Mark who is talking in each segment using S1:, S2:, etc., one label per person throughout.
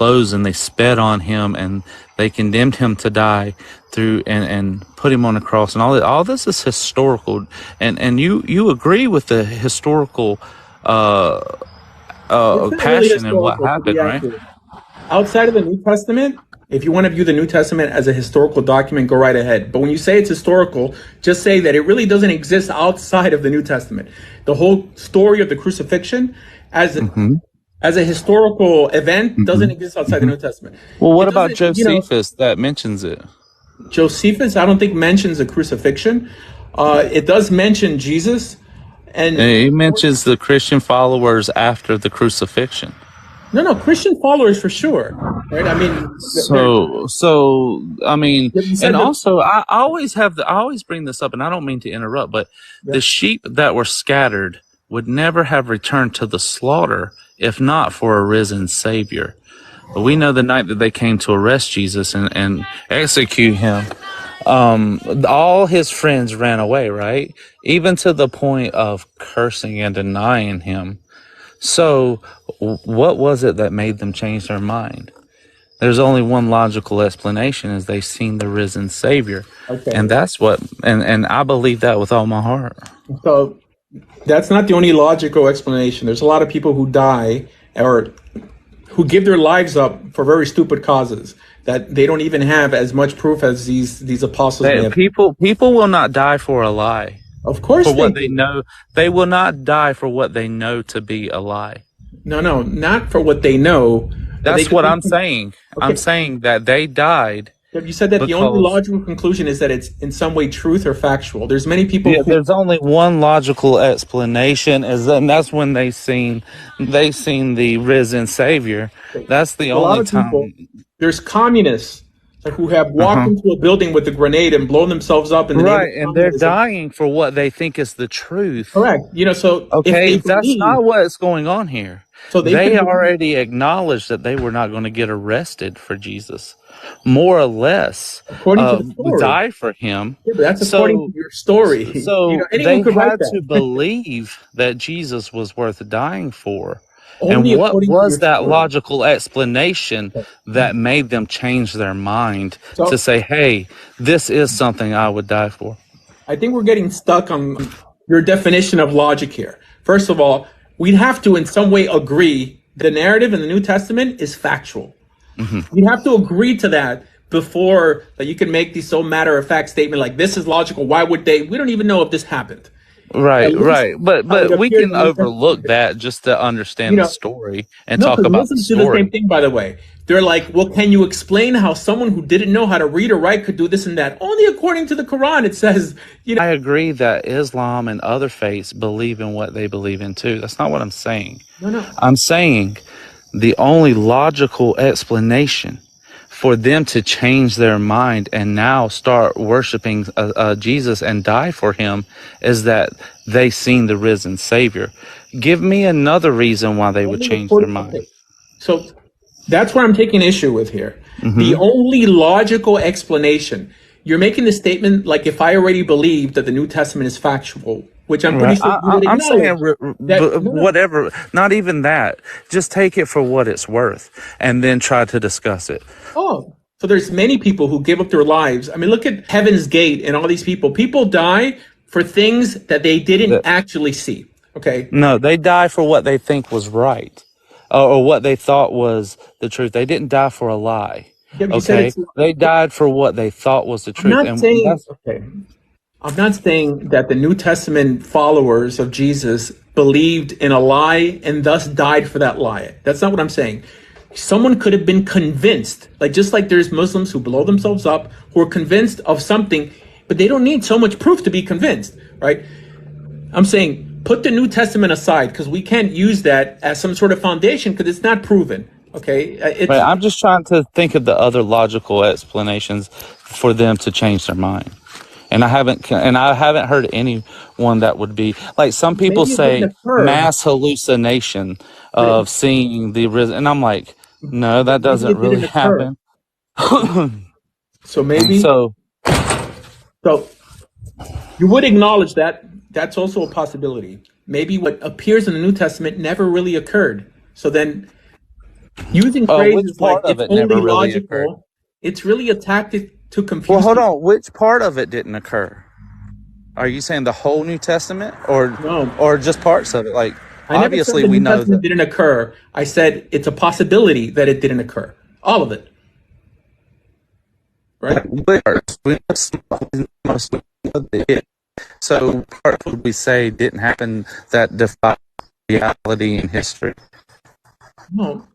S1: clothes and they sped on him and they condemned him to die through and put him on a cross, and all this is historical, and you agree with the historical
S2: It's not really
S1: passion and what
S2: historical, to
S1: happened,
S2: be
S1: right?
S2: accurate. Outside of the New Testament, if you want to view the New Testament as a historical document, go right ahead. But when you say it's historical, just say that it really doesn't exist outside of the New Testament. The whole story of the crucifixion as
S1: Mm-hmm.
S2: as a historical event
S1: Mm-hmm.
S2: doesn't exist outside the
S1: Mm-hmm.
S2: New Testament.
S1: Well, what
S2: It
S1: about
S2: doesn't,
S1: Josephus that mentions it?
S2: Josephus, I don't think mentions the crucifixion. It does mention Jesus, and
S1: He mentions the Christian followers after the crucifixion.
S2: no, Christian followers for sure, right? I mean,
S1: So I mean,
S2: you
S1: and
S2: said that.
S1: also I always bring this up, and I don't mean to interrupt, but
S2: Yeah.
S1: the sheep that were scattered would never have returned to the slaughter if not for a risen Savior. But we know the night that they came to arrest Jesus and execute him, all his friends ran away, right? Even to the point of cursing and denying him. So, what was it that made them change their mind? There's only one logical explanation: is they seen the risen Savior, and
S2: Okay.
S1: that's what. And I believe that with all my heart.
S2: So that's not the only logical explanation. There's a lot of people who die or who give their lives up for very stupid causes that they don't even have as much proof as these apostles may have.
S1: People will not die for a lie,
S2: Of course
S1: for
S2: they
S1: what they
S2: do.
S1: know. They will not die for what they know to be a lie.
S2: No, not for what they know, but they
S1: That's
S2: could
S1: what
S2: be.
S1: I'm saying. I'm
S2: Okay.
S1: saying that they died
S2: You said that the only
S1: because
S2: logical conclusion is that it's in some way truth or factual. There's many people
S1: yeah,
S2: who
S1: there's only one logical explanation, and that's when they seen the risen Savior. That's the
S2: a lot
S1: only
S2: of people.
S1: time.
S2: There's communists who have walked
S1: Uh-huh.
S2: into a building with a grenade and blown themselves up in the name of
S1: Right, and they're
S2: communism.
S1: dying for what they think is the truth.
S2: Correct. So if
S1: Okay,
S2: they
S1: that's
S2: believe,
S1: not what's going on here.
S2: so they
S1: They
S2: could believe.
S1: already acknowledged that they were not going to get arrested for Jesus, more or less,
S2: According to the story.
S1: die for him.
S2: Yeah, but that's according to
S1: So,
S2: your story.
S1: so
S2: Anyone
S1: they
S2: could write
S1: had
S2: that.
S1: to believe that Jesus was worth dying for. And
S2: Only
S1: what
S2: according to
S1: was
S2: your
S1: that
S2: story.
S1: logical explanation
S2: Okay.
S1: that made them change their mind to
S2: So
S1: say, "Hey, this is something I would die for"?
S2: I think we're getting stuck on your definition of logic here. First of all, we'd have to in some way agree the narrative in the New Testament is factual. You have to agree to that before that you can make these so matter of fact statement like this is logical. Why would they? We don't even know if this happened. At
S1: Right,
S2: least
S1: right. But
S2: how it
S1: we
S2: appears in
S1: can
S2: the New Testament.
S1: overlook that just to
S2: You
S1: understand the
S2: know,
S1: story and
S2: no,
S1: talk
S2: because
S1: about the
S2: Muslims do the same
S1: story.
S2: thing, by the way. They're like, well, can you explain how someone who didn't know how to read or write could do this and that? Only according to the Quran, it says,
S1: I agree that Islam and other faiths believe in what they believe in too. That's not what I'm saying.
S2: no.
S1: I'm saying the only logical explanation for them to change their mind and now start worshiping Jesus and die for him is that they seen the risen Savior. Give me another reason why they would
S2: Only
S1: change their
S2: according,
S1: mind.
S2: okay. So that's what I'm taking issue with here. The
S1: Hmm.
S2: only logical explanation, you're making the statement like if I already believe that the New Testament is factual, which I'm pretty
S1: Right.
S2: sure you would
S1: I'm saying
S2: acknowledge that. No.
S1: whatever, not even that. Just take it for what it's worth and then try to discuss it.
S2: Oh, so there's many people who give up their lives. I mean, look at Heaven's Gate and all these people. People die for things that they didn't
S1: That,
S2: actually see. Okay.
S1: no, they die for what they think was right, or what they thought was the truth. They didn't die for a lie.
S2: Yeah, but you said
S1: Okay,
S2: it's.
S1: they died for what they thought was the
S2: I'm
S1: truth,
S2: not
S1: and
S2: saying.
S1: that's
S2: Okay. I'm not saying that the New Testament followers of Jesus believed in a lie and thus died for that lie. That's not what I'm saying. Someone could have been convinced, like just like there's Muslims who blow themselves up, who are convinced of something, but they don't need so much proof to be convinced, right? I'm saying put the New Testament aside because we can't use that as some sort of foundation because it's not proven. Okay,
S1: right.
S2: it's
S1: I'm just trying to think of the other logical explanations for them to change their mind. And I haven't heard anyone that would be like some people
S2: maybe it didn't
S1: say
S2: occur.
S1: mass hallucination
S2: But
S1: of seeing the risen, and I'm like, no, that
S2: maybe
S1: doesn't
S2: it
S1: really
S2: didn't occur.
S1: happen.
S2: So maybe
S1: So
S2: so you would acknowledge that that's also a possibility. Maybe what appears in the New Testament never really occurred. So then Using
S1: Which
S2: phrases like
S1: part of
S2: it's
S1: it
S2: only
S1: never really occurred?
S2: logical, it's really a tactic to confuse
S1: Well, hold
S2: people.
S1: on. Which part of it didn't occur? Are you saying the whole New Testament,
S2: No,
S1: or just parts of it? Like,
S2: I never said
S1: obviously,
S2: the
S1: we
S2: New
S1: know
S2: Testament
S1: that.
S2: didn't occur. I said it's a possibility that it didn't occur. All of it, right?
S1: Which parts? We know that it did. So, what part would we say didn't happen that defied reality and history?
S2: No,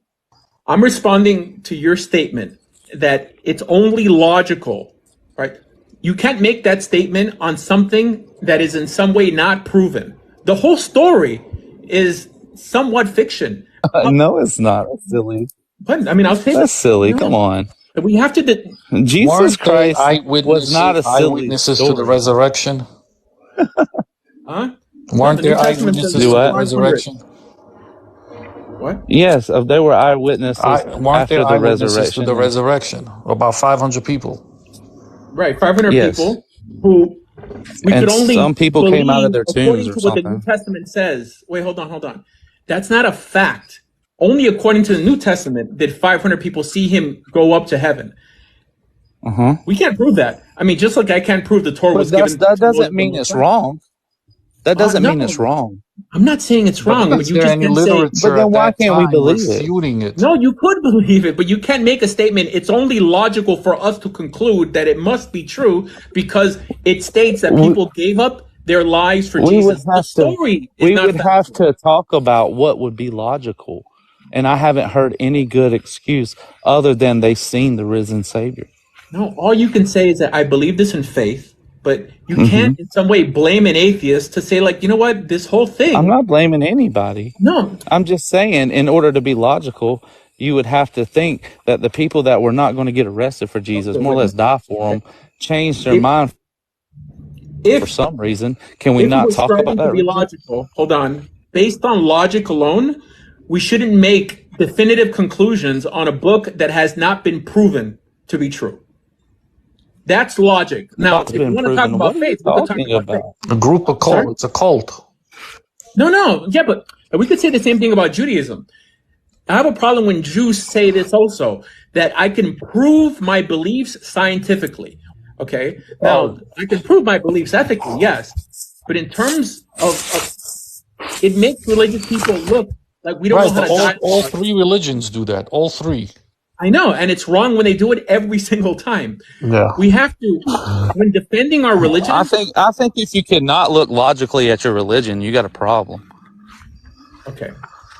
S2: I'm responding to your statement that it's only logical, right? You can't make that statement on something that is in some way not proven. The whole story is somewhat fiction.
S1: No, it's not. That's silly.
S2: But I mean, I'll say that.
S1: That's silly. Come
S2: No,
S1: on.
S2: we have to.
S1: Jesus
S3: Weren't they
S1: Christ was not a silly
S3: eyewitnesses to the
S1: story.
S3: resurrection?
S2: Huh? No,
S3: Weren't
S2: the New
S3: there
S2: Testament says
S3: eyewitnesses
S1: Do
S2: there
S3: to
S2: were
S3: the
S1: what?
S2: 500.
S3: resurrection?
S2: What?
S1: Yes, they were eyewitnesses
S3: Weren't
S1: after
S3: there
S1: the
S3: eyewitnesses to the
S1: resurrection. And
S3: resurrection? About 500 people.
S2: Right, 500
S1: yes,
S2: people who we could
S1: and
S2: only
S1: some people came out of
S2: believe
S1: their tombs
S2: according
S1: or
S2: to what the New
S1: something.
S2: Testament says. Wait, hold on. That's not a fact. Only according to the New Testament did 500 people see him go up to heaven.
S1: Uh-huh.
S2: We can't prove that. I mean, just like I can't prove the Torah was
S1: But
S2: given
S1: that
S2: to Moses
S1: doesn't
S2: the
S1: mean it's
S2: Messiah.
S1: wrong. That doesn't mean it's
S2: No,
S1: wrong.
S2: I'm not saying it's
S3: But
S2: wrong, but
S3: is
S2: you
S3: there
S2: just
S3: any
S2: can't say,
S1: But
S3: literature
S1: then
S3: at
S1: why
S3: that
S1: can't we
S3: time
S1: believe it?
S3: refuting it?
S2: no, you could believe it, but you can't make a statement. It's only logical for us to conclude that it must be true because it states that
S1: We,
S2: people gave up their lives for
S1: we would
S2: Jesus. The
S1: have to
S2: story is
S1: we
S2: not
S1: would have
S2: factual.
S1: to talk about what would be logical. And I haven't heard any good excuse other than they've seen the risen Savior.
S2: No, all you can say is that I believe this in faith, but you
S1: Hmm.
S2: can't in some way blame an atheist to say, like, you know what, this whole
S1: I'm
S2: thing.
S1: not blaming anybody.
S2: No,
S1: I'm just saying, in order to be logical, you would have to think that the people that were not going to get arrested for Jesus,
S2: okay,
S1: more or
S2: wait a
S1: less
S2: minute.
S1: die for him, changed their
S2: If
S1: mind for
S2: if
S1: some reason. Can we
S2: if we
S1: not
S2: were
S1: talk about
S2: striving to
S1: that
S2: be
S1: reason?
S2: logical, hold on. Based on logic alone, we shouldn't make definitive conclusions on a book that has not been proven to be true. That's logic. Now,
S1: God's
S2: if you
S1: been
S2: want to talk
S1: proven. What
S2: about
S1: are you
S2: faith, we could talk
S1: talking
S2: about faith.
S1: about?
S3: A group of
S2: Sorry?
S3: cult. It's a cult.
S2: No, yeah, but we could say the same thing about Judaism. I have a problem when Jews say this also, that I can prove my beliefs scientifically. Okay. Now, I can prove my beliefs ethically, yes. But in terms of it makes religious people look like we don't know
S3: Right,
S2: how
S3: but
S2: to
S3: all
S2: dialogue.
S3: three religions do that. All three.
S2: I know, and it's wrong when they do it every single time.
S3: Yeah.
S2: We have to, when defending our religion,
S1: I think if you cannot look logically at your religion, you got a problem.
S2: okay.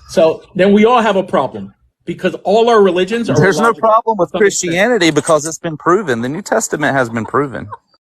S2: So then we all have a problem because all our religions are
S1: There's no
S2: illogical
S1: problem with
S2: to some extent.
S1: Christianity because it's been proven. The New Testament has been proven.